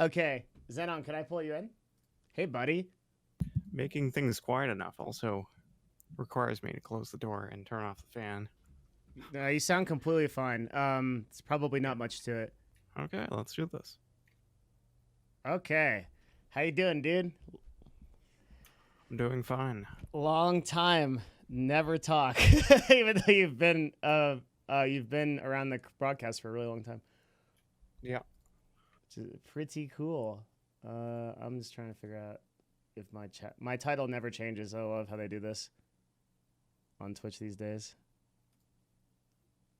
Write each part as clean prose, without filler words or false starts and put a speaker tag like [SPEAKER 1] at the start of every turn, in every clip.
[SPEAKER 1] Okay, Xenon, can I pull you in? Hey, buddy.
[SPEAKER 2] Making things quiet enough also requires me to close the door and turn off the fan.
[SPEAKER 1] You sound completely fine. It's probably not much to it.
[SPEAKER 2] Okay, let's do this.
[SPEAKER 1] Okay, how you doing, dude?
[SPEAKER 2] I'm doing fine.
[SPEAKER 1] Long time, never talk. Even though you've been around the broadcast for a really long time.
[SPEAKER 2] Yeah.
[SPEAKER 1] Which is pretty cool. I'm just trying to figure out if my title never changes. I love how they do this on Twitch these days.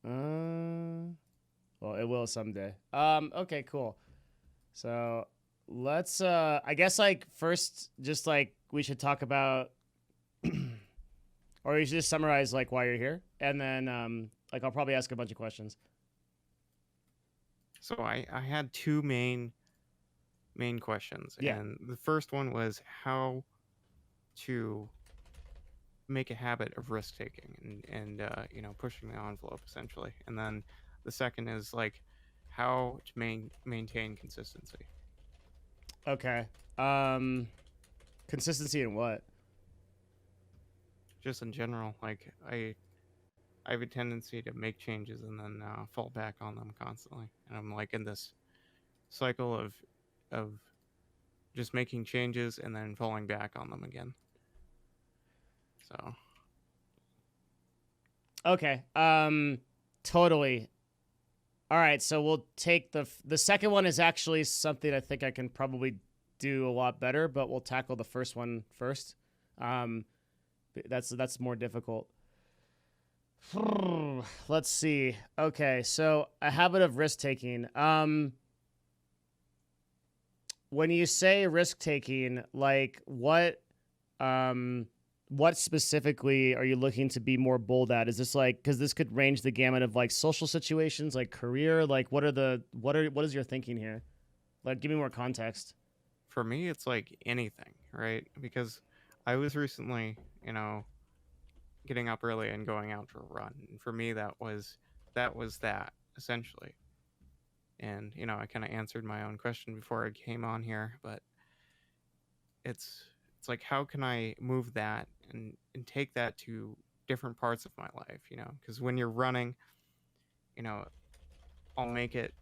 [SPEAKER 1] Well, it will someday. Okay, cool. So let's I guess like first just like we should talk about or you should just summarize like why you're here, and then like I'll probably ask a bunch of questions.
[SPEAKER 2] So I had two main questions.
[SPEAKER 1] Yeah.
[SPEAKER 2] And the first one was how to make a habit of risk taking and pushing the envelope essentially. And then the second is like how to maintain consistency.
[SPEAKER 1] Okay. Consistency in what?
[SPEAKER 2] Just in general, like I have a tendency to make changes and then fall back on them constantly, and I'm like in this cycle of just making changes and then falling back on them again. So
[SPEAKER 1] okay. Totally. All right, so we'll take the second one is actually something I think I can probably do a lot better, but we'll tackle the first one first. That's more difficult. Let's see. Okay, so a habit of risk taking. When you say risk taking, like what specifically are you looking to be more bold at? Is this like, because this could range the gamut of like social situations, like career, like what is your thinking here? Like, give me more context.
[SPEAKER 2] for me, it's like anything, right? Because I was recently, getting up early and going out for a run. And for me, that was that essentially. And I kind of answered my own question before I came on here, but it's like how can I move that and take that to different parts of my life, because when you're running, I'll make it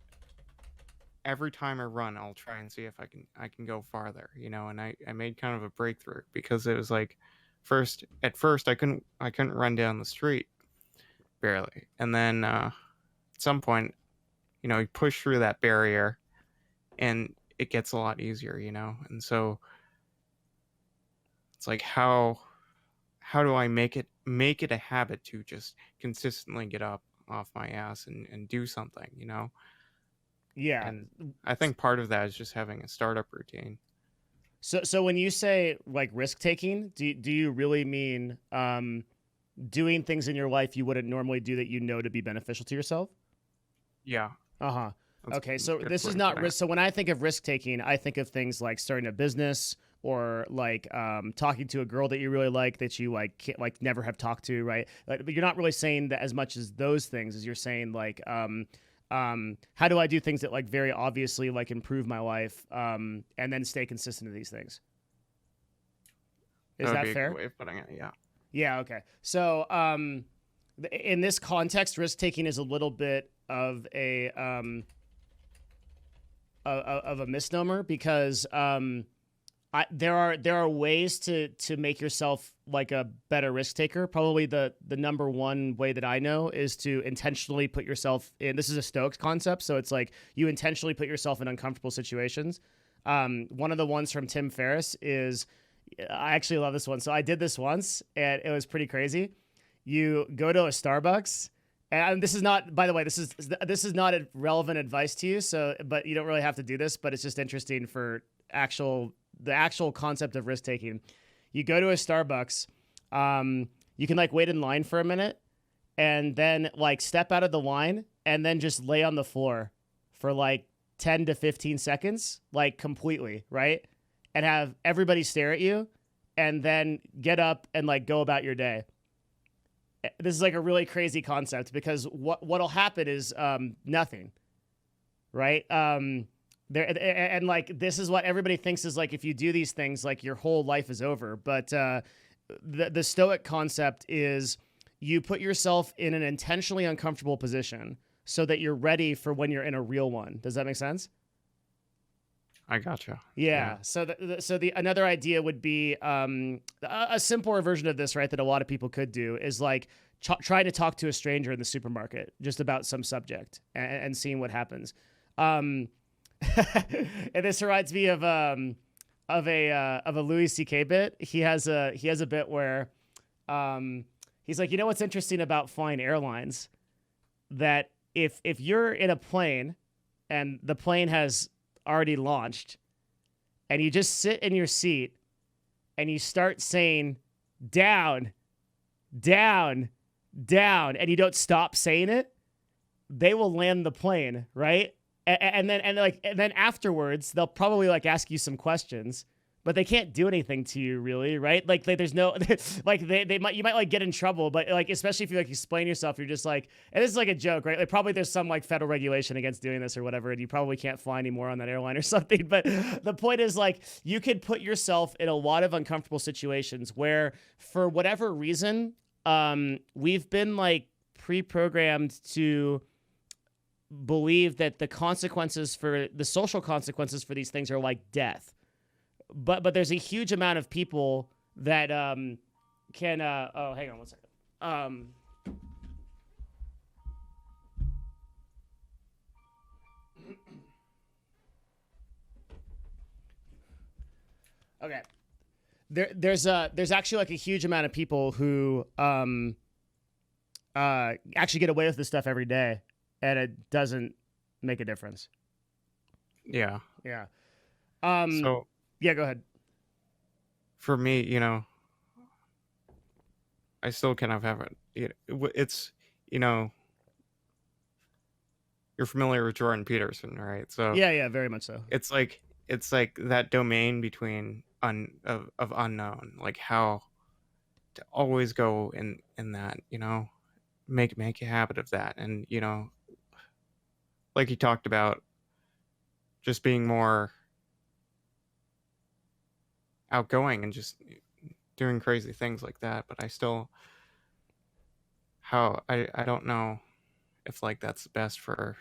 [SPEAKER 2] every time I run, I'll try and see if I can go farther, and I made kind of a breakthrough because it was like at first I couldn't run down the street barely, and then at some point, you push through that barrier and it gets a lot easier, and so it's like how do I make it a habit to just consistently get up off my ass and do something,
[SPEAKER 1] Yeah.
[SPEAKER 2] And I think part of that is just having a startup routine.
[SPEAKER 1] So when you say like risk taking, do you really mean doing things in your life you wouldn't normally do that you know to be beneficial to yourself?
[SPEAKER 2] Yeah.
[SPEAKER 1] Uh-huh. Okay, so
[SPEAKER 2] That's
[SPEAKER 1] this is not risk. So when I think of risk taking, I think of things like starting a business or like talking to a girl that you really like that you like can't, like never have talked to, right? Like, but you're not really saying that as much as those things as you're saying like how do I do things that like very obviously like improve my life and then stay consistent to these things? Is
[SPEAKER 2] that would
[SPEAKER 1] that
[SPEAKER 2] be a
[SPEAKER 1] fair?
[SPEAKER 2] good way of putting it. Yeah.
[SPEAKER 1] Yeah. Okay. So in this context, risk taking is a little bit of a misnomer because there are ways to make yourself like a better risk taker. Probably the number one way that I know is to intentionally put yourself in. This is a Stoics concept, so it's like you intentionally put yourself in uncomfortable situations. One of the ones from Tim Ferriss is, I actually love this one. So I did this once, and it was pretty crazy. You go to a Starbucks. And this is not, by the way, this is not a relevant advice to you. So, but you don't really have to do this. But it's just interesting for the actual concept of risk taking. You go to a Starbucks. You can like wait in line for a minute, and then like step out of the line, and then just lay on the floor for like 10 to 15 seconds, like completely, right? And have everybody stare at you, and then get up and like go about your day. This is like a really crazy concept because what'll happen is nothing, right? there and like this is what everybody thinks is like if you do these things like your whole life is over, but the stoic concept is you put yourself in an intentionally uncomfortable position so that you're ready for when you're in a real one. Does that make sense?
[SPEAKER 2] I gotcha.
[SPEAKER 1] Yeah. So the another idea would be a simpler version of this, right? That a lot of people could do is like try to talk to a stranger in the supermarket just about some subject and seeing what happens. And this reminds me of a Louis C.K. bit. He has a bit where he's like, you know what's interesting about flying airlines? That if you're in a plane and the plane has already launched and you just sit in your seat and you start saying down, down, down, and you don't stop saying it, they will land the plane, right? And then afterwards they'll probably like ask you some questions, but they can't do anything to you really, right? Like there's no like you might like get in trouble, but like especially if you like explain yourself, you're just like, and this is like a joke, right? Like probably there's some like federal regulation against doing this or whatever, and you probably can't fly anymore on that airline or something. But the point is like you could put yourself in a lot of uncomfortable situations where for whatever reason, we've been like pre-programmed to believe that the social consequences for these things are like death. But there's a huge amount of people that can oh, hang on one second. Okay. There's actually like a huge amount of people who actually get away with this stuff every day, and it doesn't make a difference.
[SPEAKER 2] Yeah.
[SPEAKER 1] Yeah.
[SPEAKER 2] So
[SPEAKER 1] yeah, go ahead.
[SPEAKER 2] for me, I still kind of have it. It's you're familiar with Jordan Peterson, right? So
[SPEAKER 1] Yeah, very much so.
[SPEAKER 2] it's like that domain between of unknown, like how to always go in that, make a habit of that, and like you talked about, just being more outgoing and just doing crazy things like that. But I still, I don't know if like that's the best for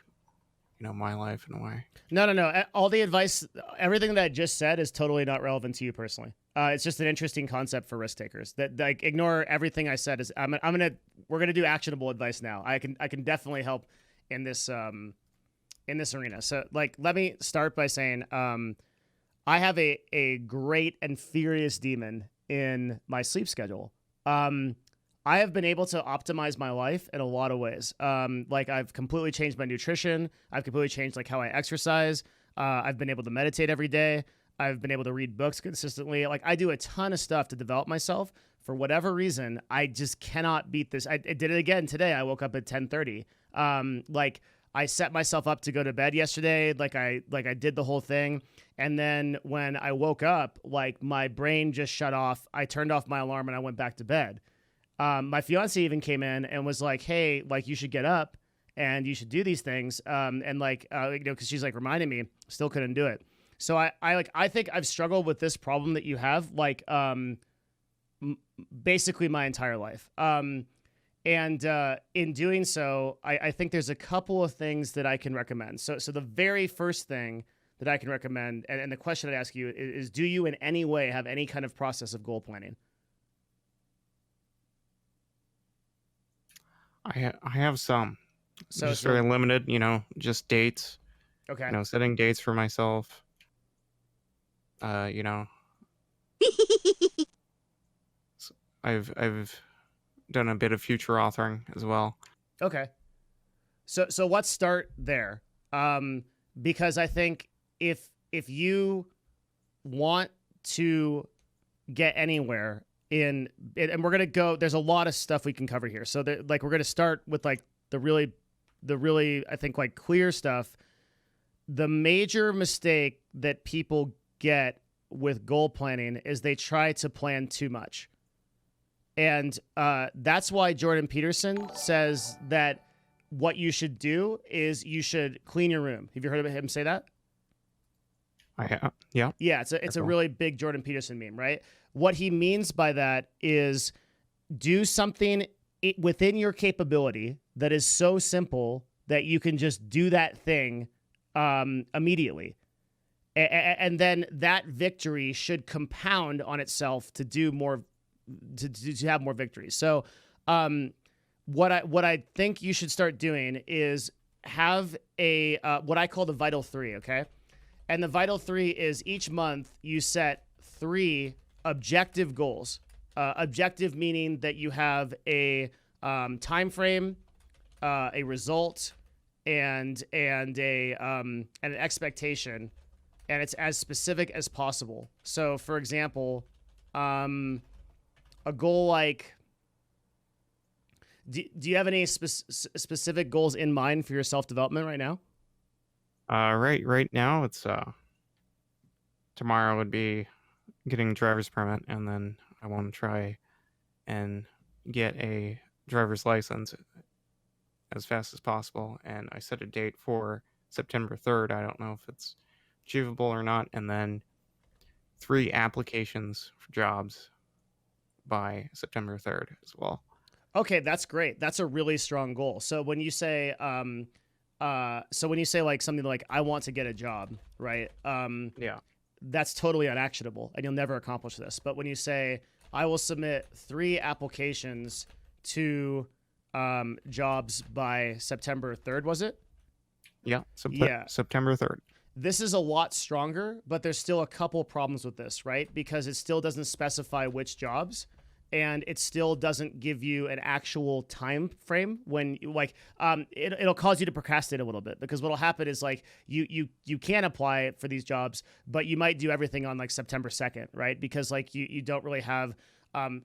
[SPEAKER 2] my life in a way.
[SPEAKER 1] No. All the advice, everything that I just said is totally not relevant to you personally. It's just an interesting concept for risk takers. That like ignore everything I said. We're gonna do actionable advice now. I can definitely help in this arena. So like, let me start by saying, I have a great and furious demon in my sleep schedule. I have been able to optimize my life in a lot of ways. Like I've completely changed my nutrition. I've completely changed like how I exercise. I've been able to meditate every day. I've been able to read books consistently. Like I do a ton of stuff to develop myself. For whatever reason, I just cannot beat this. I did it again today. I woke up at 10:30. Like I set myself up to go to bed yesterday. Like I did the whole thing. And then when I woke up, like my brain just shut off. I turned off my alarm and I went back to bed. My fiance even came in and was like, hey, like you should get up and you should do these things. And like, cause she's like reminding me, still couldn't do it. So I think I've struggled with this problem that you have, like, basically my entire life. And in doing so, I think there's a couple of things that I can recommend. So the very first thing that I can recommend, and the question I'd ask you is, do you in any way have any kind of process of goal planning?
[SPEAKER 2] I have some.
[SPEAKER 1] So
[SPEAKER 2] just very limited, just dates.
[SPEAKER 1] Okay.
[SPEAKER 2] Setting dates for myself. I've done a bit of future authoring as well.
[SPEAKER 1] Okay. So let's start there. Because I think if you want to get anywhere and we're going to go, there's a lot of stuff we can cover here. So we're going to start with like the really, I think like clear stuff. The major mistake that people get with goal planning is they try to plan too much. And that's why Jordan Peterson says that what you should do is you should clean your room. Have you heard of him say that?
[SPEAKER 2] Yeah.
[SPEAKER 1] Yeah, it's a
[SPEAKER 2] Cool.
[SPEAKER 1] really big Jordan Peterson meme, right? What he means by that is do something within your capability that is so simple that you can just do that thing immediately. And then that victory should compound on itself to do more, to have more victories. So, what I think you should start doing is have a what I call the vital three. Okay, and the vital three is each month you set 3 objective goals. Objective meaning that you have a time frame, a result, and an expectation, and it's as specific as possible. So, for example, a goal like, do you have any specific goals in mind for your self development right now?
[SPEAKER 2] Right now it's tomorrow would be getting a driver's permit, and then I want to try and get a driver's license as fast as possible. And I set a date for September 3rd. I don't know if it's achievable or not. And then 3 applications for jobs by September 3rd as well.
[SPEAKER 1] Okay, that's great. That's a really strong goal. So when you say like something like I want to get a job, right?
[SPEAKER 2] Yeah.
[SPEAKER 1] That's totally unactionable and you'll never accomplish this. But when you say I will submit 3 applications to jobs by September 3rd, was it?
[SPEAKER 2] Yeah.
[SPEAKER 1] Yeah.
[SPEAKER 2] September 3rd.
[SPEAKER 1] This is a lot stronger, but there's still a couple problems with this, right? Because it still doesn't specify which jobs, and it still doesn't give you an actual time frame when you like it'll cause you to procrastinate a little bit, because what'll happen is like you can apply for these jobs, but you might do everything on like September 2nd, right? Because like you don't really have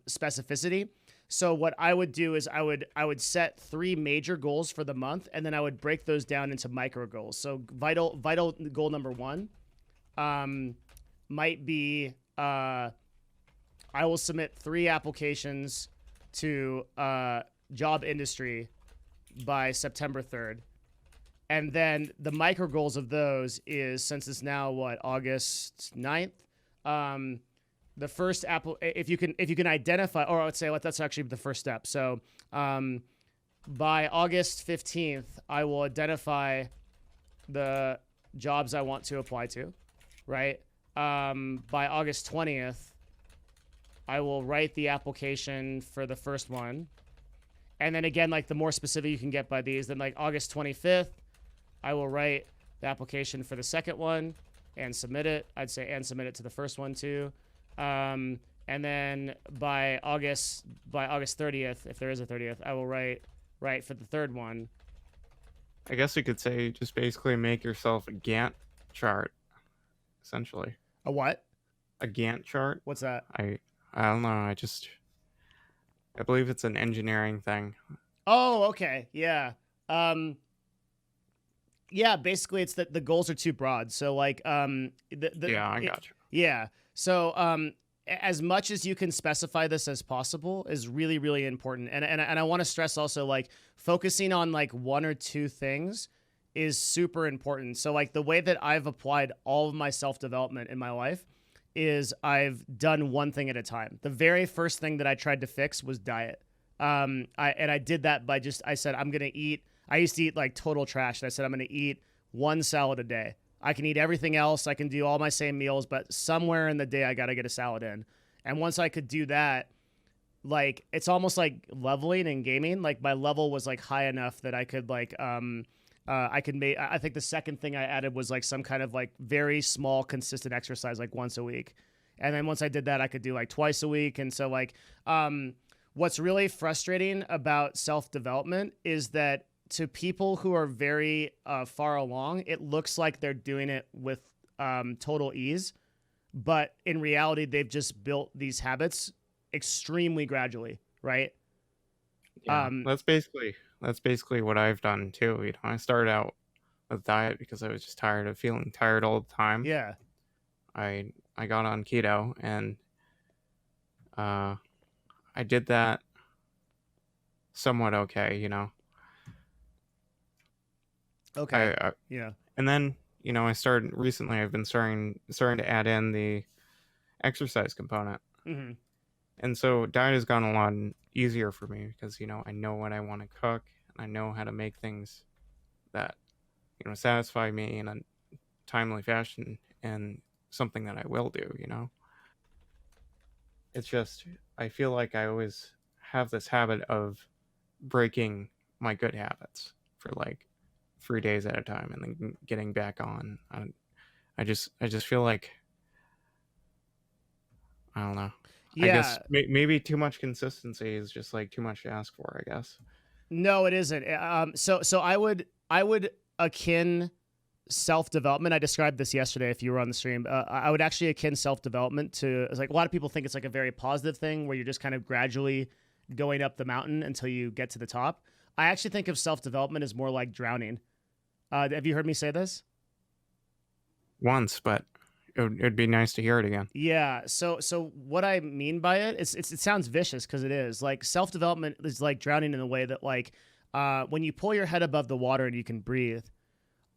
[SPEAKER 1] specificity. So what I would do is I would set 3 major goals for the month, and then I would break those down into micro goals. So vital goal number 1 might be I will submit 3 applications to job industry by September 3rd. And then the micro goals of those is, since it's now August 9th, the first if you can identify, or I would say that's actually the first step. So by August 15th, I will identify the jobs I want to apply to, right? By August 20th, I will write the application for the first one. And then again, like the more specific you can get by these, then like August 25th, I will write the application for the second one and submit it. I'd say, and submit it to the first one too. And then by August 30th, if there is a 30th, I will write for the third one.
[SPEAKER 2] I guess you could say just basically make yourself a Gantt chart, essentially.
[SPEAKER 1] A what?
[SPEAKER 2] A Gantt chart.
[SPEAKER 1] What's that?
[SPEAKER 2] I don't know. I believe it's an engineering thing.
[SPEAKER 1] Oh, okay. Yeah. Yeah, basically it's that the goals are too broad. So like
[SPEAKER 2] I got you.
[SPEAKER 1] Yeah. So as much as you can specify this as possible is really, really important. And I want to stress also, like, focusing on like 1 or 2 things is super important. So like the way that I've applied all of my self-development in my life is I've done one thing at a time. The very first thing that I tried to fix was diet. I did that by I said, I used to eat like total trash. And I said, I'm going to eat 1 salad a day. I can eat everything else. I can do all my same meals, but somewhere in the day, I got to get a salad in. And once I could do that, like, it's almost like leveling in gaming. Like my level was like high enough that I could like, I think the second thing I added was like some kind of like very small, consistent exercise, like once a week. And then once I did that, I could do like twice a week. And so like, what's really frustrating about self-development is that to people who are very far along, it looks like they're doing it with total ease. But in reality, they've just built these habits extremely gradually, right?
[SPEAKER 2] Yeah, that's basically what I've done too. You know, I started out with diet because I was just tired of feeling tired all the time.
[SPEAKER 1] Yeah.
[SPEAKER 2] I got on keto, and I did that somewhat okay, you know.
[SPEAKER 1] Okay. Yeah.
[SPEAKER 2] And then, I started recently. I've been starting to add in the exercise component,
[SPEAKER 1] Hmm.
[SPEAKER 2] and so diet has gone a lot easier for me because I know what I want to cook, and I know how to make things that satisfy me in a timely fashion, and something that I will do. It's just I feel like I always have this habit of breaking my good habits for like 3 days at a time and then getting back on. I just feel like I don't know. I guess
[SPEAKER 1] Yeah.
[SPEAKER 2] maybe too much consistency is just like too much to ask for. I guess.
[SPEAKER 1] No, it isn't. So I would akin self development. I described this yesterday. If you were on the stream, I would actually akin self development to, it's like a lot of people think it's like a very positive thing where you're just kind of gradually going up the mountain until you get to the top. I actually think of self development as more like drowning. Have you heard me say this?
[SPEAKER 2] Once, but it'd be nice to hear it again.
[SPEAKER 1] Yeah. So what I mean by it, it sounds vicious because it is. Like self development is like drowning in the way that like when you pull your head above the water and you can breathe,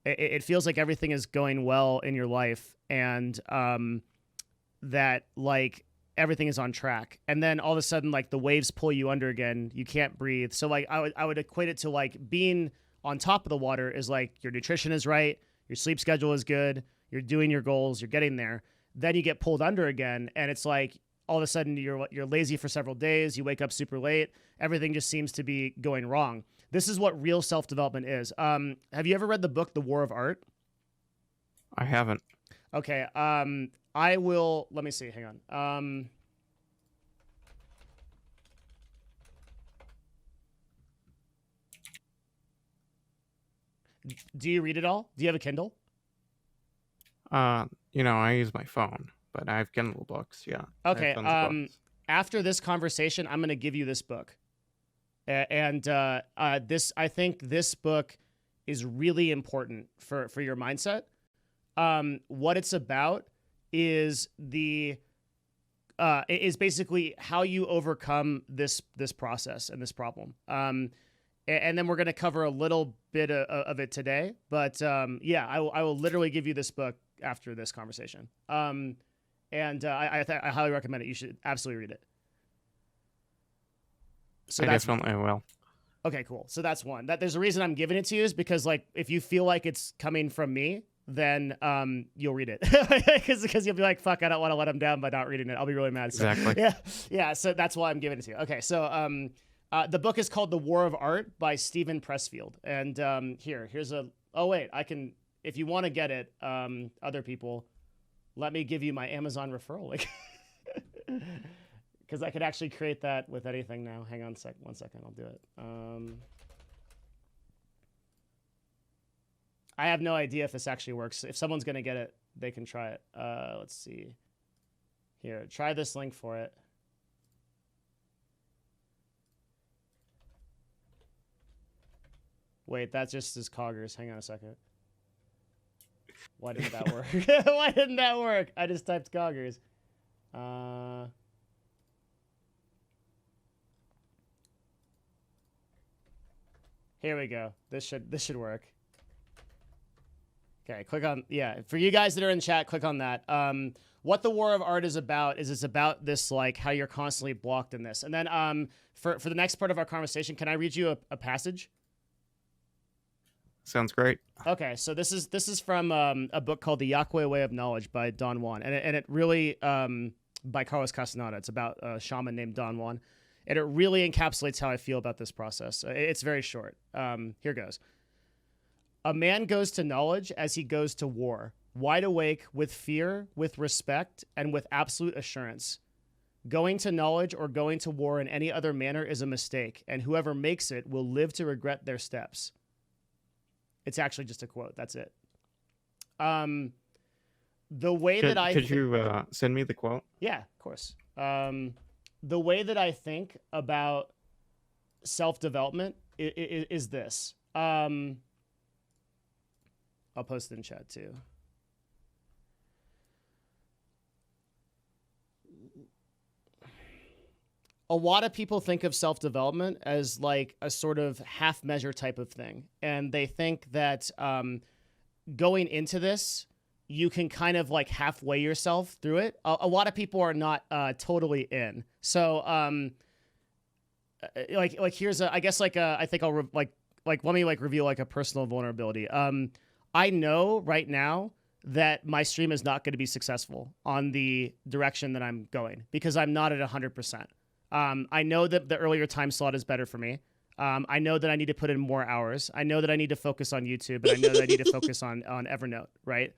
[SPEAKER 1] it feels like everything is going well in your life, and that like everything is on track. And then all of a sudden, like the waves pull you under again. You can't breathe. So like I would equate it to like being on top of the water is like your nutrition is right, your sleep schedule is good, you're doing your goals, you're getting there. Then you get pulled under again, and it's like all of a sudden you're lazy for several days. You wake up super late. Everything just seems to be going wrong. This is what real self development is. Have you ever read the book The War of Art?
[SPEAKER 2] I haven't.
[SPEAKER 1] Okay. I will. Let me see. Hang on. Do you read it all? Do you have a Kindle?
[SPEAKER 2] I use my phone, but I have Kindle books. Yeah, I have
[SPEAKER 1] Okay.
[SPEAKER 2] tons of books.
[SPEAKER 1] After this conversation, I'm going to give you this book, and this I think this book is really important for your mindset. What it's about is the is basically how you overcome this process and this problem. And then we're going to cover a little bit of it today. But yeah, I will literally give you this book after this conversation. And I highly recommend it. You should absolutely read it. So
[SPEAKER 2] I
[SPEAKER 1] that's
[SPEAKER 2] definitely will.
[SPEAKER 1] okay. Cool. So that's one. That there's a reason I'm giving it to you is because like if you feel like it's coming from me, then you'll read it because you'll be like, fuck, I don't want to let him down by not reading it. I'll be really mad. So,
[SPEAKER 2] Exactly.
[SPEAKER 1] yeah. So that's why I'm giving it to you. Okay. So the book is called The War of Art by Stephen Pressfield. And here's a. Oh wait, I can. If you want to get it, other people, let me give you my Amazon referral link. Because I could actually create that with anything now. Hang on 1 second, I'll do it. I have no idea if this actually works. If someone's gonna get it, they can try it. Let's see. Here, try this link for it. Wait, that just is Coggers. Hang on a second. Why didn't that work? Why didn't that work? I just typed Coggers. Here we go. This should work. Okay, click on for you guys that are in chat, click on that. What the War of Art is about is it's about this like how you're constantly blocked in this. And then for the next part of our conversation, can I read you a passage?
[SPEAKER 2] Sounds great.
[SPEAKER 1] Okay, so this is from a book called The Yahweh Way of Knowledge by Don Juan, and it really by Carlos Castaneda. It's about a shaman named Don Juan, and it really encapsulates how I feel about this process. It's very short. Here goes. A man goes to knowledge as he goes to war, wide awake, with fear, with respect, and with absolute assurance. Going to knowledge or going to war in any other manner is a mistake, and whoever makes it will live to regret their steps. It's actually just a quote. That's it. The way that I
[SPEAKER 2] could you send me the quote?
[SPEAKER 1] Yeah, of course. The way that I think about self-development is this. I'll post it in chat too. A lot of people think of self-development as like a sort of half measure type of thing. And they think that going into this, you can kind of like halfway yourself through it. A lot of people are not totally in. So like here's a, I guess like a, I think I'll like let me like reveal like a personal vulnerability. I know right now that my stream is not going to be successful on the direction that I'm going because I'm not at 100%. I know that the earlier time slot is better for me. I know that I need to put in more hours. I know that I need to focus on YouTube, and I know that I need to focus on Evernote, right?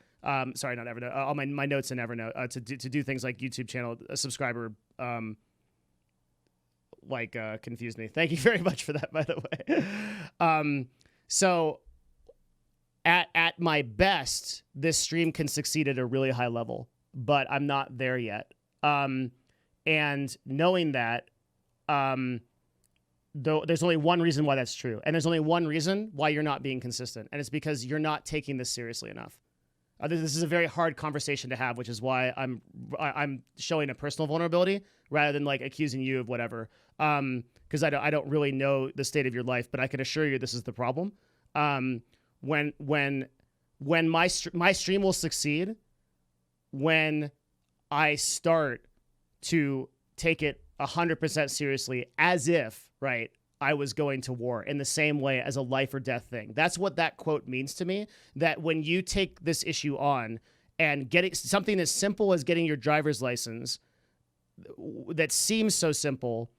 [SPEAKER 1] Sorry, not Evernote. All my notes in Evernote to do things like YouTube channel, a subscriber, confused me. Thank you very much for that, by the way. So at my best, this stream can succeed at a really high level, but I'm not there yet. And knowing that, though, there's only one reason why that's true, and there's only one reason why you're not being consistent, and it's because you're not taking this seriously enough. This is a very hard conversation to have, which is why I'm showing a personal vulnerability rather than like accusing you of whatever. Because I don't really know the state of your life, but I can assure you this is the problem. When my stream will succeed when I start to take it 100% seriously, as if, right, I was going to war in the same way as a life or death thing. That's what that quote means to me, that when you take this issue on and getting something as simple as getting your driver's license that seems so simple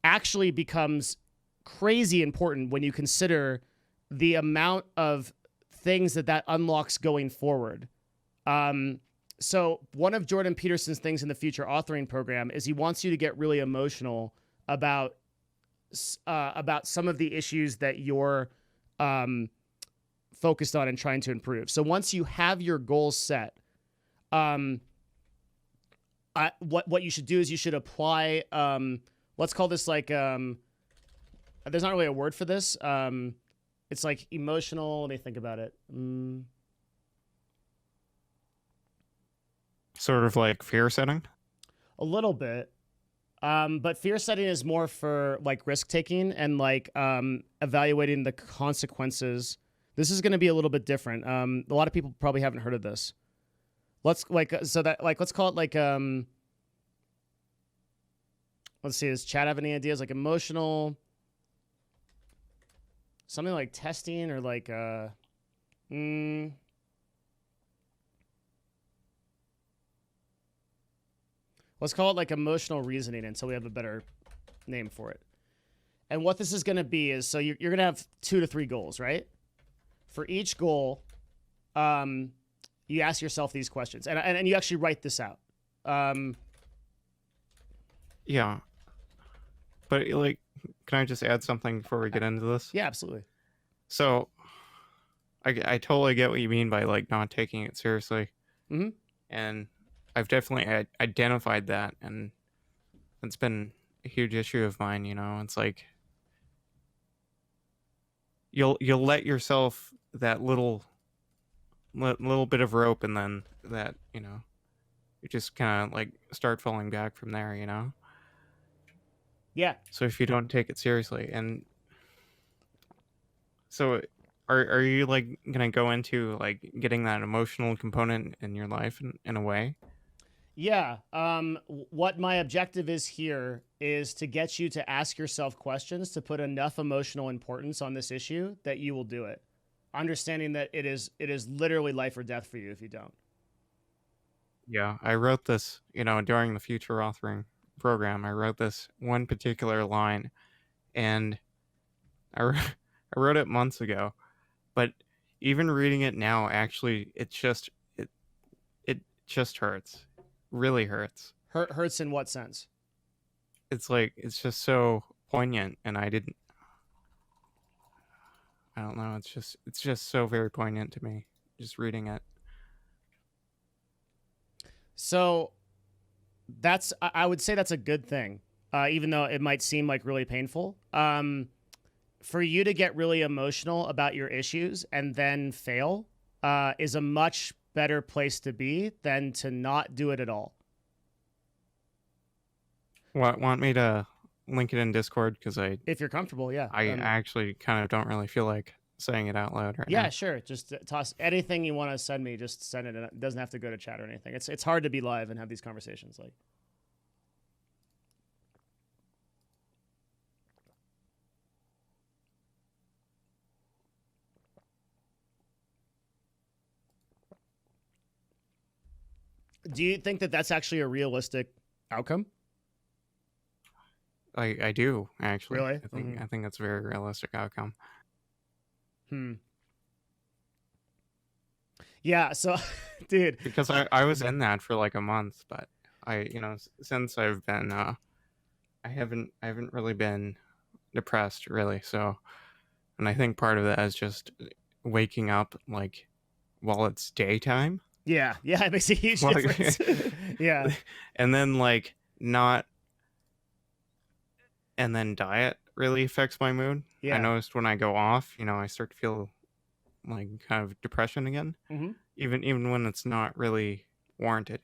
[SPEAKER 1] actually becomes crazy important when you consider the amount of things that unlocks going forward. So one of Jordan Peterson's things in the future authoring program is he wants you to get really emotional about some of the issues that you're focused on and trying to improve. So once you have your goals set, what you should do is you should apply, let's call this like, there's not really a word for this. It's like emotional. Let me think about it.
[SPEAKER 2] Sort of like fear setting?
[SPEAKER 1] A little bit. But fear setting is more for like risk taking and like evaluating the consequences. This is going to be a little bit different. A lot of people probably haven't heard of this. Let's call it like let's see, does Chad have any ideas? Like emotional, something like testing or like let's call it like emotional reasoning until we have a better name for it. And what this is going to be is, so you're going to have 2 to 3 goals, right? For each goal, you ask yourself these questions, and you actually write this out.
[SPEAKER 2] Yeah. But like, can I just add something before we get into this?
[SPEAKER 1] Yeah, absolutely.
[SPEAKER 2] So I totally get what you mean by like not taking it seriously.
[SPEAKER 1] Mm-hmm.
[SPEAKER 2] And I've definitely identified that, and it's been a huge issue of mine. You know, it's like you'll let yourself that little bit of rope, and then that, you know, you just kind of like start falling back from there. You know.
[SPEAKER 1] Yeah.
[SPEAKER 2] So if you don't take it seriously, and so are you like gonna go into like getting that emotional component in your life in a way?
[SPEAKER 1] Yeah. What my objective is here is to get you to ask yourself questions, to put enough emotional importance on this issue that you will do it, understanding that it is literally life or death for you if you don't.
[SPEAKER 2] Yeah, I wrote this, you know, during the future authoring program. I wrote this one particular line, and I wrote it months ago, but even reading it now, actually, it just hurts. Really hurts.
[SPEAKER 1] Hurts in what sense?
[SPEAKER 2] It's like, it's just so poignant, and I don't know, it's just so very poignant to me just reading it.
[SPEAKER 1] So I would say that's a good thing, even though it might seem like really painful. For you to get really emotional about your issues and then fail is a much better place to be than to not do it at all.
[SPEAKER 2] Want me to link it in Discord? Because
[SPEAKER 1] if you're comfortable, yeah.
[SPEAKER 2] I actually kind of don't really feel like saying it out loud right
[SPEAKER 1] Yeah,
[SPEAKER 2] now.
[SPEAKER 1] sure. Just toss anything you want to send me. Just send it. It doesn't have to go to chat or anything. It's hard to be live and have these conversations. Like, do you think that that's actually a realistic outcome?
[SPEAKER 2] I do actually.
[SPEAKER 1] Really?
[SPEAKER 2] I think that's a very realistic outcome.
[SPEAKER 1] Yeah. So, dude.
[SPEAKER 2] Because I was in that for like a month, but since I've been I haven't really been depressed really. So, and I think part of that is just waking up like while it's daytime.
[SPEAKER 1] Yeah. It makes a huge difference. Yeah.
[SPEAKER 2] And then like not, and then diet really affects my mood.
[SPEAKER 1] Yeah.
[SPEAKER 2] I noticed when I go off, I start to feel like kind of depression again, even when it's not really warranted.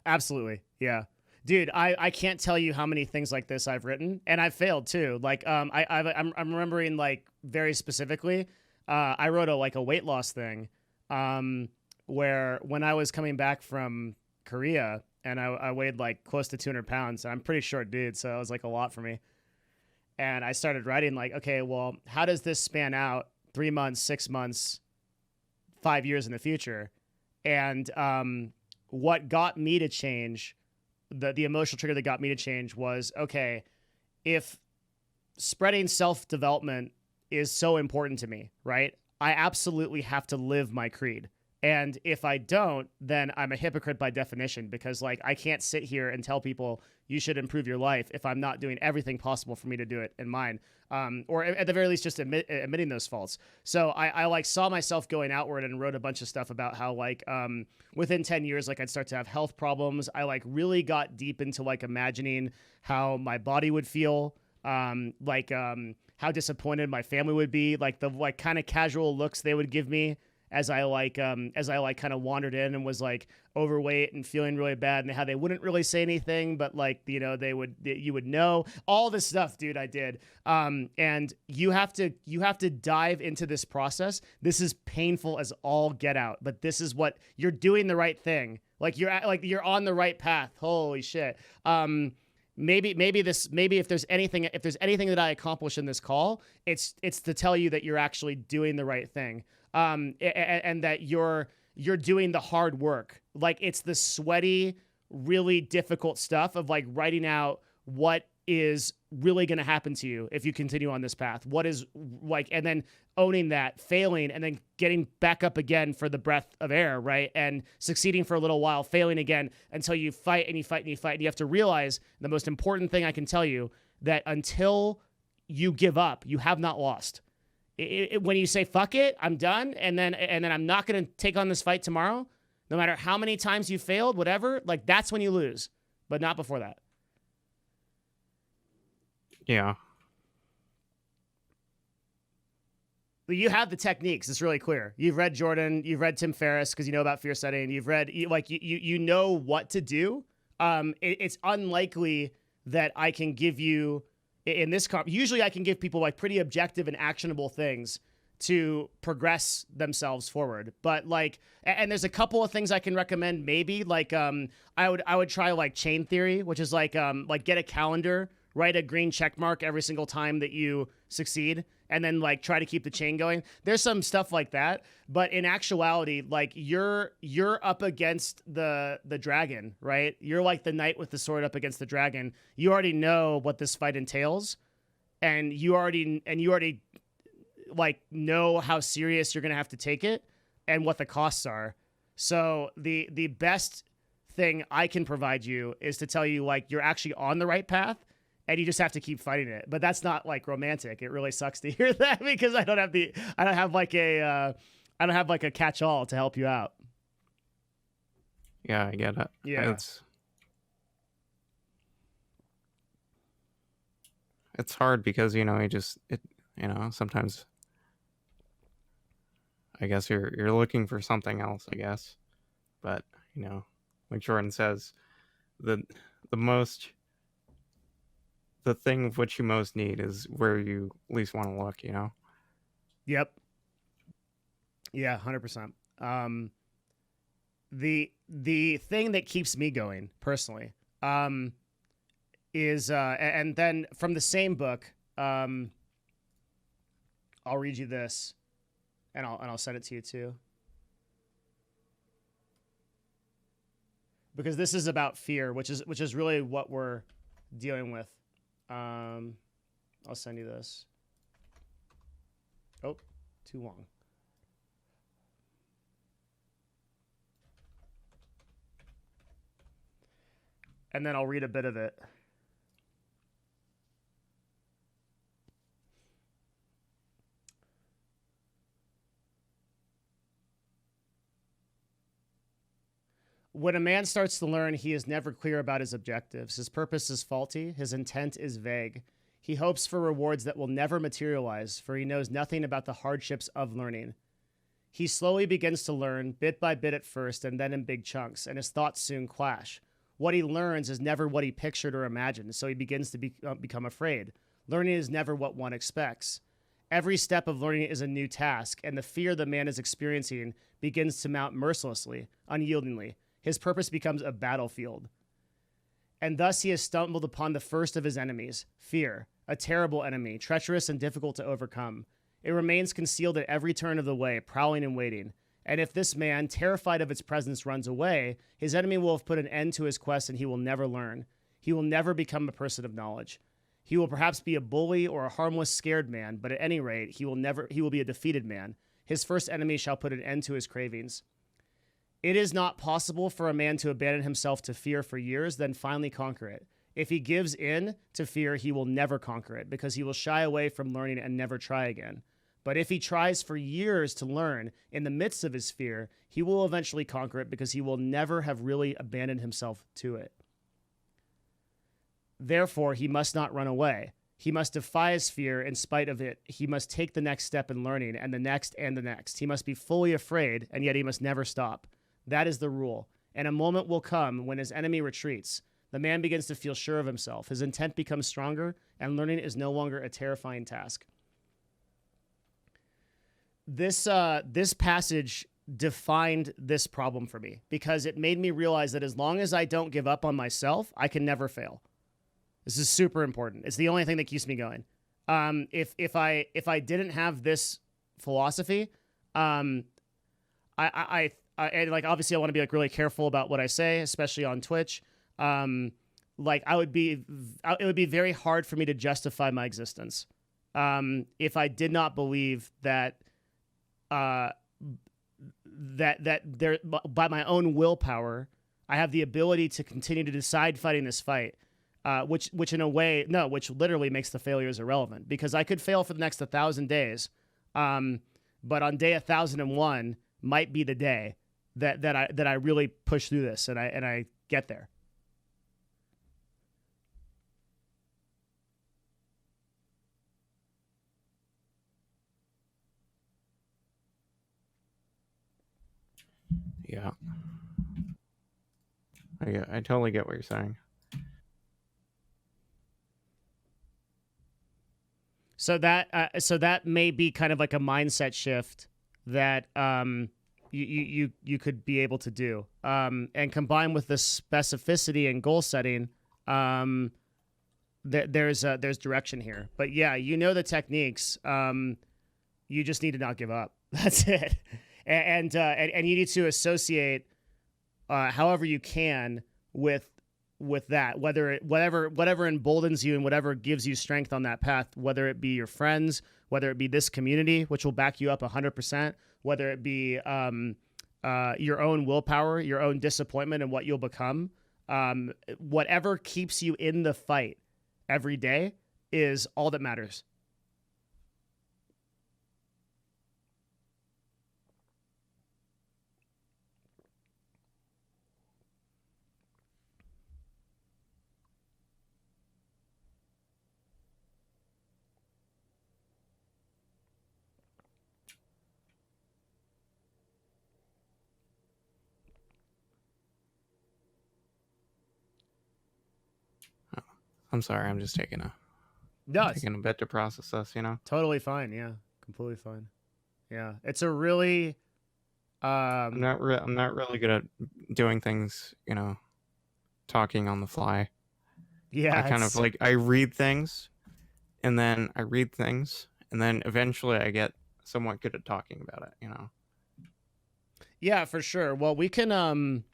[SPEAKER 1] Absolutely. Yeah. Dude, I can't tell you how many things like this I've written, and I've failed too. Like, I'm remembering like very specifically, I wrote a weight loss thing, where when I was coming back from Korea and I weighed like close to 200 pounds. I'm pretty short dude, so it was like a lot for me. And I started writing like, okay, well, how does this span out 3 months, 6 months, 5 years in the future? And what got me to change, the emotional trigger that got me to change was, okay, if spreading self-development is so important to me, right? I absolutely have to live my creed. And if I don't, then I'm a hypocrite by definition, because like I can't sit here and tell people you should improve your life if I'm not doing everything possible for me to do it in mine, or at the very least just admitting those faults. So I like saw myself going outward and wrote a bunch of stuff about how like within 10 years like I'd start to have health problems. I like really got deep into like imagining how my body would feel, how disappointed my family would be, like the like kind of casual looks they would give me as I kind of wandered in and was like overweight and feeling really bad, and how they wouldn't really say anything, but like, you would know all this stuff, dude. I did. And you have to dive into this process. This is painful as all get out, but this is what you're doing, the right thing. Like you're on the right path. Holy shit. Maybe if there's anything that I accomplish in this call, it's to tell you that you're actually doing the right thing. And that you're doing the hard work. Like it's the sweaty, really difficult stuff of like writing out what is really going to happen to you if you continue on this path. What is like, and then owning that, failing, and then getting back up again for the breath of air, right? And succeeding for a little while, failing again until you fight and you fight and you fight. And you have to realize the most important thing I can tell you, that until you give up, you have not lost. When you say fuck it, I'm done, and then I'm not going to take on this fight tomorrow, no matter how many times you failed, whatever, like that's when you lose, but not before that.
[SPEAKER 2] Yeah.
[SPEAKER 1] But you have the techniques. It's really clear. You've read Jordan, you've read Tim Ferriss because you know about fear setting. You've read you know what to do. It's unlikely that I can give you in this usually I can give people like pretty objective and actionable things to progress themselves forward. But like, and there's a couple of things I can recommend. Maybe like, I would try like chain theory, which is like get a calendar, write a green check mark every single time that you succeed, and then like try to keep the chain going. There's some stuff like that, but in actuality, like you're up against the dragon, right? You're like the knight with the sword up against the dragon. You already know what this fight entails, and you already like know how serious you're gonna have to take it and what the costs are. So the best thing I can provide you is to tell you like you're actually on the right path, and you just have to keep fighting it. But that's not like romantic. It really sucks to hear that, because I don't have like a catch-all to help you out.
[SPEAKER 2] Yeah, I get it.
[SPEAKER 1] Yeah.
[SPEAKER 2] It's hard because, sometimes I guess you're looking for something else, I guess. But, like Jordan says, the most the thing of what you most need is where you least want to look, you know?
[SPEAKER 1] Yep. Yeah, 100%. The thing that keeps me going personally is and then from the same book, I'll read you this, and I'll send it to you too, because this is about fear, which is really what we're dealing with. I'll send you this. Oh, too long. And then I'll read a bit of it. When a man starts to learn, he is never clear about his objectives. His purpose is faulty. His intent is vague. He hopes for rewards that will never materialize, for he knows nothing about the hardships of learning. He slowly begins to learn, bit by bit at first, and then in big chunks, and his thoughts soon clash. What he learns is never what he pictured or imagined, so he begins to become afraid. Learning is never what one expects. Every step of learning is a new task, and the fear the man is experiencing begins to mount mercilessly, unyieldingly. His purpose becomes a battlefield. And thus he has stumbled upon the first of his enemies, fear, a terrible enemy, treacherous and difficult to overcome. It remains concealed at every turn of the way, prowling and waiting. And if this man, terrified of its presence, runs away, his enemy will have put an end to his quest and he will never learn. He will never become a person of knowledge. He will perhaps be a bully or a harmless, scared man, but at any rate, he will be a defeated man. His first enemy shall put an end to his cravings. It is not possible for a man to abandon himself to fear for years, then finally conquer it. If he gives in to fear, he will never conquer it, because he will shy away from learning and never try again. But if he tries for years to learn in the midst of his fear, he will eventually conquer it, because he will never have really abandoned himself to it. Therefore, he must not run away. He must defy his fear in spite of it. He must take the next step in learning, and the next and the next. He must be fully afraid, and yet he must never stop. That is the rule. And a moment will come when his enemy retreats. The man begins to feel sure of himself. His intent becomes stronger, and learning is no longer a terrifying task. This passage defined this problem for me, because it made me realize that as long as I don't give up on myself, I can never fail. This is super important. It's the only thing that keeps me going. If I didn't have this philosophy, and like, obviously I want to be like really careful about what I say, especially on Twitch. Like, it would be very hard for me to justify my existence if I did not believe that that there, by my own willpower, I have the ability to continue to decide fighting this fight, which in a way, no, which literally makes the failures irrelevant, because I could fail for the next 1,000 days, but on day 1,001 might be the day that I really push through this and I get there.
[SPEAKER 2] Yeah. I totally get what you're saying.
[SPEAKER 1] So that may be kind of like a mindset shift that you could be able to do, and combined with the specificity and goal setting, there's direction here. But yeah, you know the techniques. You just need to not give up. That's it. And you need to associate however you can with that, whatever emboldens you and whatever gives you strength on that path, whether it be your friends, whether it be this community, which will back you up 100%, whether it be your own willpower, your own disappointment and what you'll become, whatever keeps you in the fight every day is all that matters.
[SPEAKER 2] I'm sorry. I'm just
[SPEAKER 1] No, it's
[SPEAKER 2] taking a bit to process this.
[SPEAKER 1] totally fine. Yeah, completely fine. Yeah, it's a really
[SPEAKER 2] I'm not really good at doing things. Talking on the fly. I
[SPEAKER 1] yeah,
[SPEAKER 2] kind of
[SPEAKER 1] it's
[SPEAKER 2] like I read things, and then eventually I get somewhat good at talking about it.
[SPEAKER 1] yeah, for sure. Well, we can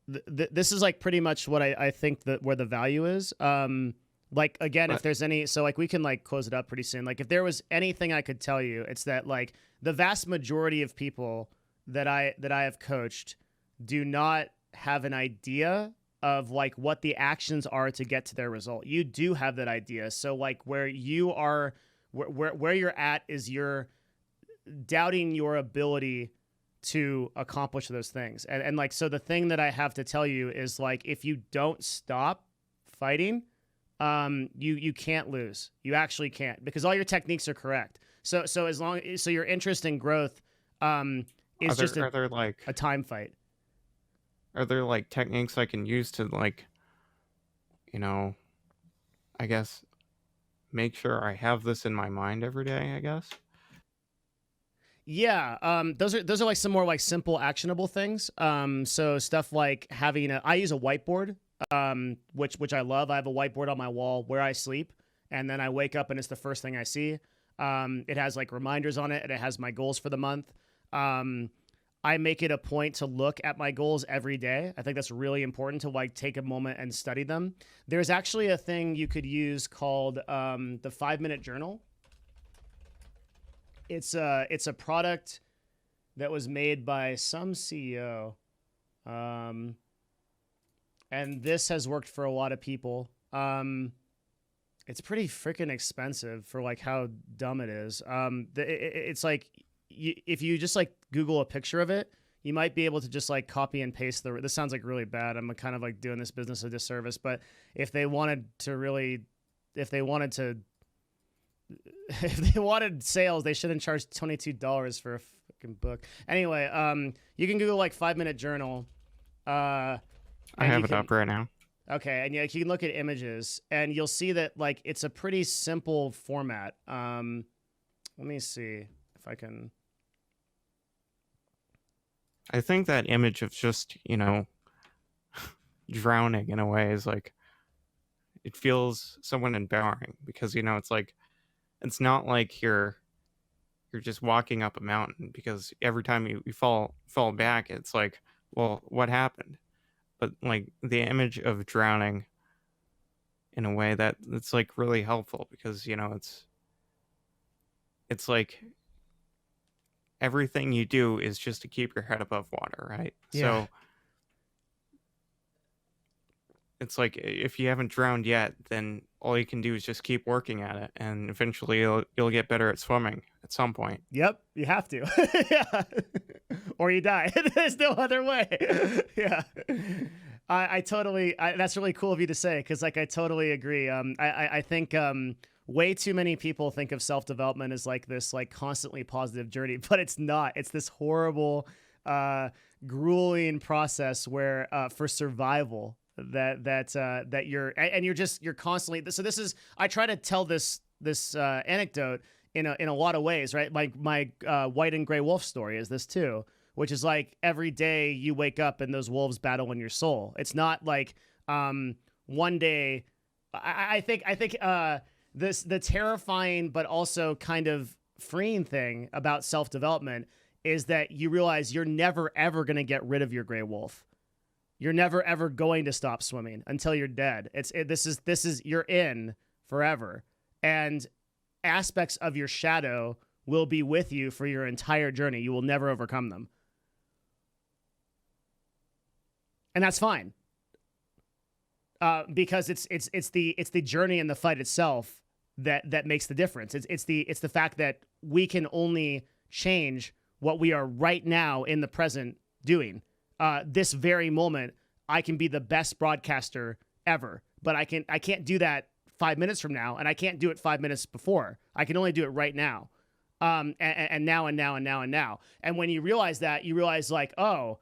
[SPEAKER 1] this is like pretty much what I think that where the value is. Like again, if
[SPEAKER 2] But
[SPEAKER 1] there's any, so like we can like close it up pretty soon. Like if there was anything I could tell you, it's that like the vast majority of people that I have coached do not have an idea of like what the actions are to get to their result. You do have that idea. So like where you are, where you're at is you're doubting your ability to accomplish those things. And like, so the thing that I have to tell you is like, if you don't stop fighting, you can't lose. You actually can't, because all your techniques are correct. So your interest in growth, is just a time fight.
[SPEAKER 2] are there like techniques I can use to like, you know, I guess make sure I have this in my mind every day, I guess?
[SPEAKER 1] Yeah, those are like some more like simple actionable things. So stuff like I use a whiteboard, which I love. I have a whiteboard on my wall where I sleep, and then I wake up and it's the first thing I see. It has like reminders on it, and it has my goals for the month. Um, I make it a point to look at my goals every day. I think that's really important to like take a moment and study them. There's actually a thing you could use called the 5 minute journal. It's a product that was made by some CEO, um, and this has worked for a lot of people. It's pretty freaking expensive for like how dumb it is. It's like if you just like Google a picture of it, you might be able to just like copy and paste the. This sounds like really bad. I'm kind of like doing this business a disservice, but if they wanted to really, if they wanted to if they wanted sales, they shouldn't charge $22 for a fucking book. Anyway, you can Google like 5 minute journal.
[SPEAKER 2] I have it up right now.
[SPEAKER 1] Okay, and yeah, you can look at images, and you'll see that like it's a pretty simple format. Let me see if I can.
[SPEAKER 2] I think that image of just, drowning in a way is like, it feels somewhat empowering because, it's like, it's not like you're just walking up a mountain, because every time you fall back, it's like, well, what happened? But like the image of drowning in a way that it's like really helpful, because it's like everything you do is just to keep your head above water, right?
[SPEAKER 1] Yeah.
[SPEAKER 2] So it's like if you haven't drowned yet, then all you can do is just keep working at it, and eventually you'll get better at swimming at some point.
[SPEAKER 1] Yep, you have to. Yeah. Or you die. There's no other way. Yeah. I totally, that's really cool of you to say, because like I totally agree. I think way too many people think of self-development as like this like constantly positive journey, but it's not. It's this horrible, grueling process where for survival that you're constantly. So this is, I try to tell this anecdote in a lot of ways, right? My white and gray wolf story is this too, which is like every day you wake up and those wolves battle in your soul. It's not like one day. I think the terrifying but also kind of freeing thing about self-development is that you realize you're never ever going to get rid of your gray wolf. You're never ever going to stop swimming until you're dead. This is you're in forever, and aspects of your shadow will be with you for your entire journey. You will never overcome them, and that's fine. Because it's the journey and the fight itself that makes the difference. It's the fact that we can only change what we are right now in the present doing. This very moment, I can be the best broadcaster ever, but I can't do that 5 minutes from now, and I can't do it 5 minutes before. I can only do it right now, and now and now and now and now. And when you realize that, you realize like, oh,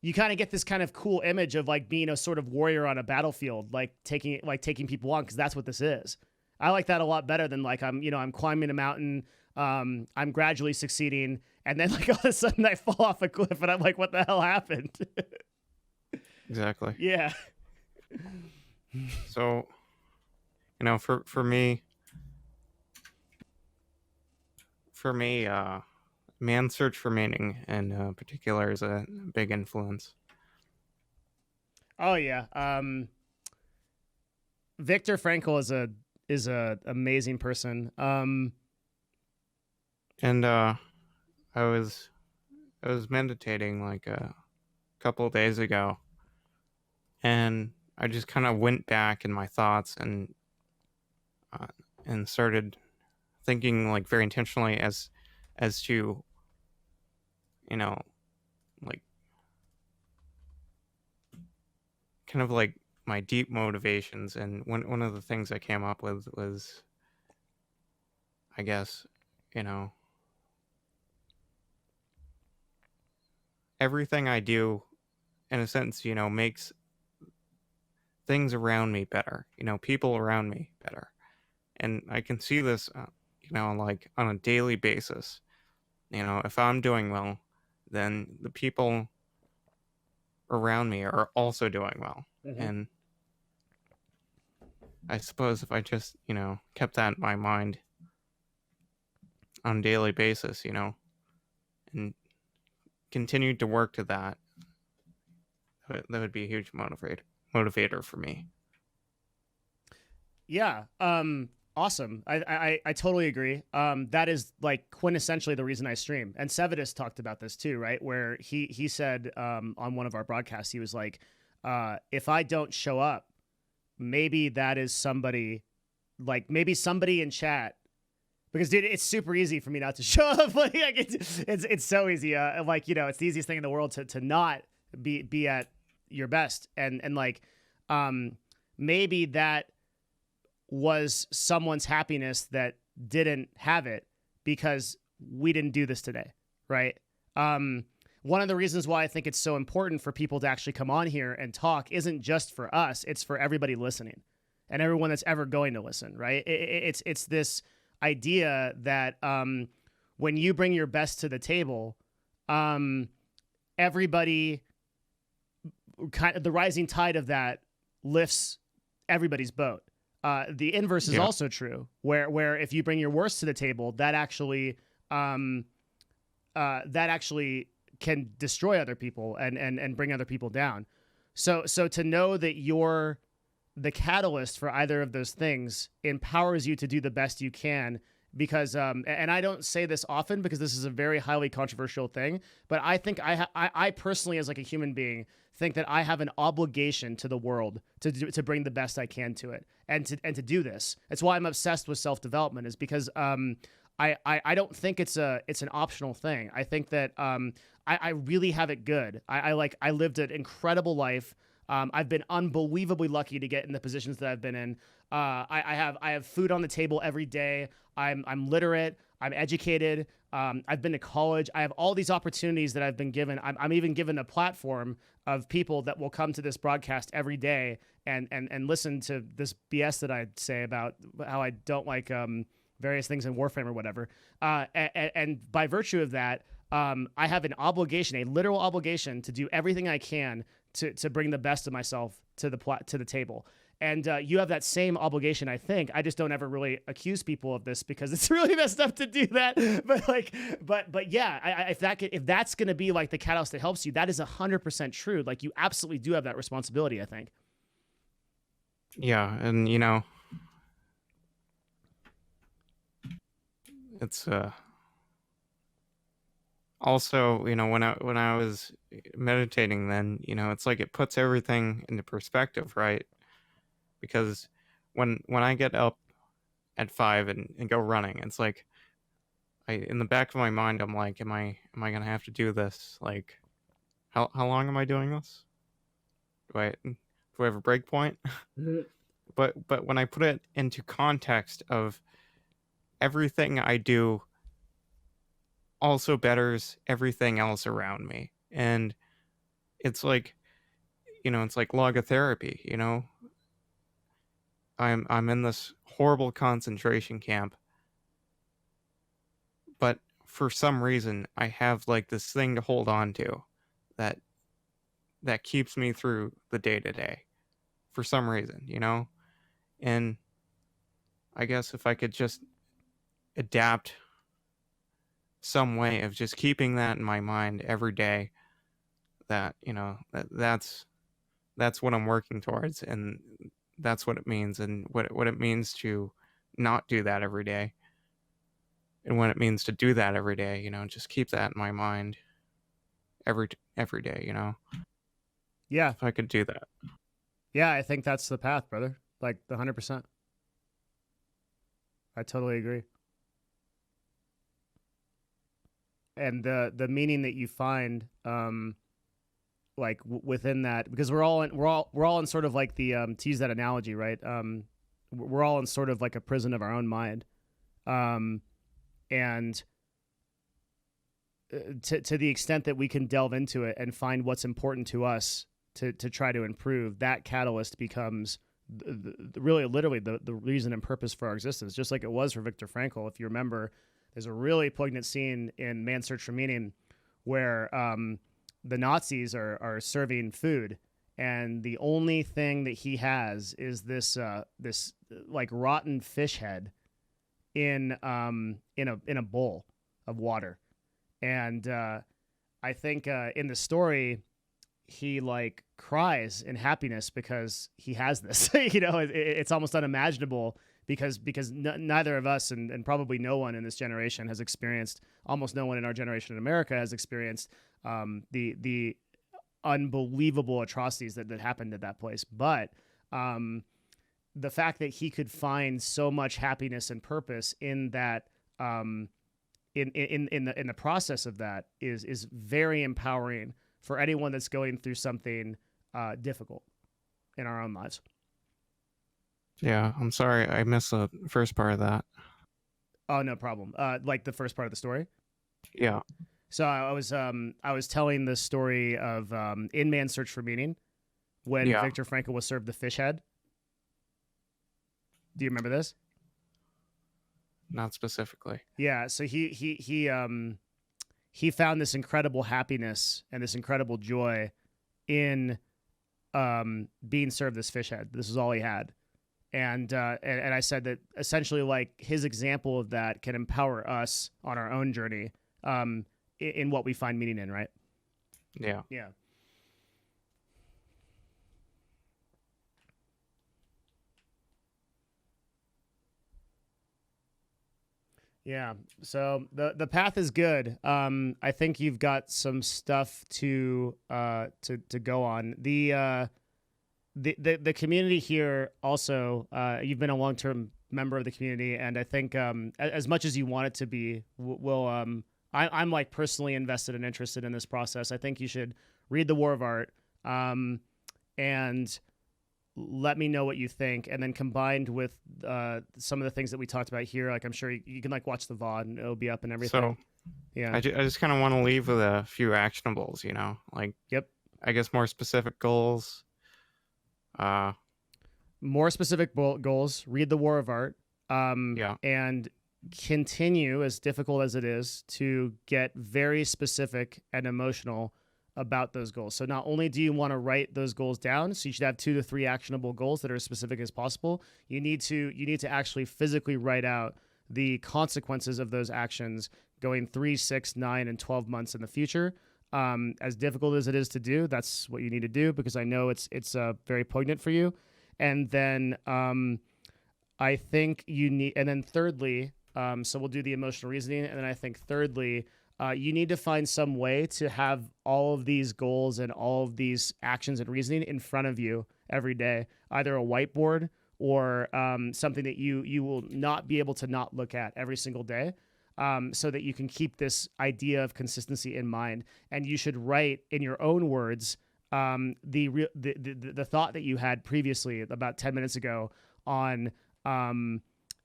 [SPEAKER 1] you kind of get this kind of cool image of like being a sort of warrior on a battlefield, like taking people on, because that's what this is. I like that a lot better than like I'm climbing a mountain, I'm gradually succeeding, and then like all of a sudden I fall off a cliff and I'm like, what the hell happened?
[SPEAKER 2] Exactly.
[SPEAKER 1] Yeah.
[SPEAKER 2] So, for me, Man's Search for Meaning in particular is a big influence.
[SPEAKER 1] Oh yeah. Viktor Frankl is a amazing person.
[SPEAKER 2] And I was meditating like a couple of days ago, and I just kind of went back in my thoughts and started thinking like very intentionally as to like kind of like my deep motivations. And one of the things I came up with was, I guess, everything I do, in a sense, makes things around me better, people around me better. And I can see this, like on a daily basis. If I'm doing well, then the people around me are also doing well.
[SPEAKER 1] Mm-hmm.
[SPEAKER 2] And I suppose if I just, kept that in my mind on a daily basis, and continued to work to that, that would be a huge motivator for me.
[SPEAKER 1] Yeah. Awesome. I totally agree. That is like quintessentially the reason I stream. And Sevidus talked about this too, right? Where he said on one of our broadcasts, he was like, if I don't show up, maybe that is somebody, like maybe somebody in chat, because dude, it's super easy for me not to show up. Like it's so easy. Like it's the easiest thing in the world to not be at your best, and like maybe that was someone's happiness that didn't have it because we didn't do this today, right? One of the reasons why I think it's so important for people to actually come on here and talk isn't just for us, it's for everybody listening and everyone that's ever going to listen, right? It's this idea that when you bring your best to the table, everybody, kind of the rising tide of that lifts everybody's boat. The inverse is also true, where if you bring your worst to the table, that actually can destroy other people and bring other people down. So to know that you're the catalyst for either of those things empowers you to do the best you can. Because and I don't say this often because this is a very highly controversial thing, but I think I personally, as like a human being, think that I have an obligation to the world to bring the best I can to it and to do this. It's why I'm obsessed with self-development, is because I don't think it's an optional thing. I think that I really have it good. I lived an incredible life. I've been unbelievably lucky to get in the positions that I've been in. I have food on the table every day. I'm literate. I'm educated. I've been to college. I have all these opportunities that I've been given. I'm even given a platform of people that will come to this broadcast every day and listen to this BS that I say about how I don't like various things in Warframe or whatever. And by virtue of that, I have an obligation, a literal obligation, to do everything I can to bring the best of myself to the table. And you have that same obligation, I think. I just don't ever really accuse people of this because it's really messed up to do that. But yeah, if that's going to be like the catalyst that helps you, that is 100% true. Like you absolutely do have that responsibility, I think.
[SPEAKER 2] Yeah, and it's also, when I was meditating, then it's like it puts everything into perspective, right? Because when I get up at 5 and go running, it's like in the back of my mind, I'm like, am I gonna have to do this? Like, how long am I doing this? Do I have a break point? But when I put it into context of everything I do also betters everything else around me, and it's like, it's like logotherapy, I'm in this horrible concentration camp, but for some reason I have like this thing to hold on to that keeps me through the day to day for some reason. And I guess if I could just adapt some way of just keeping that in my mind every day, that that's what I'm working towards, and that's what it means, and what it means to not do that every day, and what it means to do that every day. Just keep that in my mind every day.
[SPEAKER 1] Yeah.
[SPEAKER 2] If I could do that.
[SPEAKER 1] Yeah, I think that's the path, brother. Like 100%. I totally agree. And the meaning that you find, like within that, because we're all in sort of like the to use that analogy, right? We're all in sort of like a prison of our own mind, and to the extent that we can delve into it and find what's important to us to try to improve, that catalyst becomes really literally the reason and purpose for our existence, just like it was for Viktor Frankl. If you remember, there's a really poignant scene in Man's Search for Meaning where the Nazis are serving food, and the only thing that he has is this like rotten fish head in a bowl of water. And I think in the story, he like cries in happiness because he has this. It's almost unimaginable because neither of us and probably no one in this generation has experienced, almost no one in our generation in America has experienced the unbelievable atrocities that happened at that place. But the fact that he could find so much happiness and purpose in that, in the process of that is very empowering for anyone that's going through something difficult in our own lives.
[SPEAKER 2] Yeah, I'm sorry I missed the first part of that.
[SPEAKER 1] Oh, no problem. Like the first part of the story.
[SPEAKER 2] Yeah.
[SPEAKER 1] So I was telling the story of in Man's Search for Meaning when
[SPEAKER 2] Yeah.
[SPEAKER 1] Viktor Frankl was served the fish head. Do you remember this?
[SPEAKER 2] Not specifically.
[SPEAKER 1] Yeah. So he found this incredible happiness and this incredible joy in being served this fish head. This is all he had. And I said that essentially, like, his example of that can empower us on our own journey in what we find meaning in, right?
[SPEAKER 2] Yeah.
[SPEAKER 1] Yeah. Yeah. So the path is good. I think you've got some stuff to go on. The community here also, you've been a long-term member of the community, and I think as much as you want it to be, I'm like personally invested and interested in this process. I think you should read The War of Art, and let me know what you think, and then combined with some of the things that we talked about here, like I'm sure you can like watch the VOD and it'll be up and everything.
[SPEAKER 2] So
[SPEAKER 1] yeah,
[SPEAKER 2] I just kind of want to leave with a few actionables, like,
[SPEAKER 1] yep.
[SPEAKER 2] I guess more specific goals.
[SPEAKER 1] More specific goals. Read The War of Art.
[SPEAKER 2] Yeah.
[SPEAKER 1] And continue, as difficult as it is, to get very specific and emotional about those goals. So not only do you want to write those goals down, so you should have 2 to 3 actionable goals that are as specific as possible. You need to actually physically write out the consequences of those actions going 3, 6, 9, and 12 months in the future. As difficult as it is to do, that's what you need to do, because I know it's very poignant for you. And then I think you need, and then thirdly, so we'll do the emotional reasoning, and then I think thirdly, you need to find some way to have all of these goals and all of these actions and reasoning in front of you every day, either a whiteboard or something that you will not be able to not look at every single day, so that you can keep this idea of consistency in mind. And you should write in your own words the thought that you had previously about 10 minutes ago on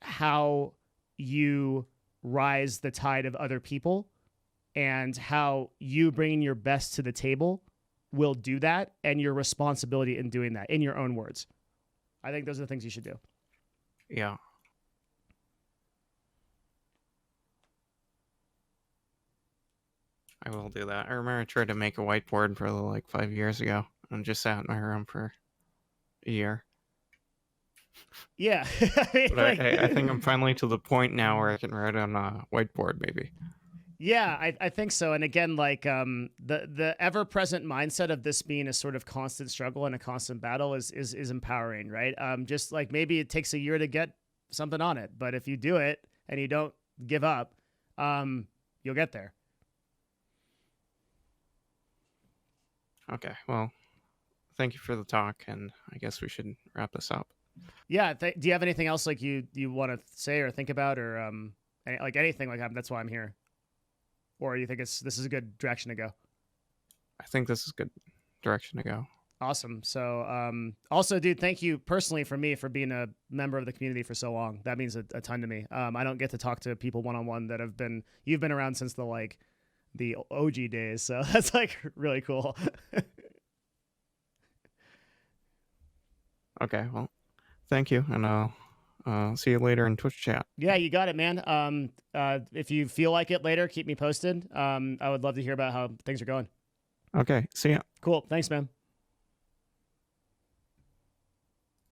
[SPEAKER 1] how you rise the tide of other people, and how you bringing your best to the table will do that and your responsibility in doing that in your own words. I think those are the things you should do.
[SPEAKER 2] Yeah. I will do that. I remember I tried to make a whiteboard for like 5 years ago and just sat in my room for a year.
[SPEAKER 1] Yeah.
[SPEAKER 2] But I think I'm finally to the point now where I can write on a whiteboard, maybe.
[SPEAKER 1] Yeah, I think so. And again, like the ever present mindset of this being a sort of constant struggle and a constant battle is empowering, right? Just like maybe it takes a year to get something on it, but if you do it and you don't give up, you'll get there.
[SPEAKER 2] Okay, well, thank you for the talk, and I guess we should wrap this up.
[SPEAKER 1] Yeah. Do you have anything else like you want to say or think about, or like anything like that? That's why I'm here. Or you think this is a good direction to go?
[SPEAKER 2] I think this is a good direction to go.
[SPEAKER 1] Awesome. So also, dude, thank you personally for being a member of the community for so long. That means a ton to me. I don't get to talk to people one-on-one that you've been around since the OG days. So that's like really cool.
[SPEAKER 2] Okay, well, thank you, and I'll see you later in Twitch chat.
[SPEAKER 1] Yeah, you got it, man. If you feel like it later, keep me posted. I would love to hear about how things are going.
[SPEAKER 2] Okay, see ya.
[SPEAKER 1] Cool. Thanks, man.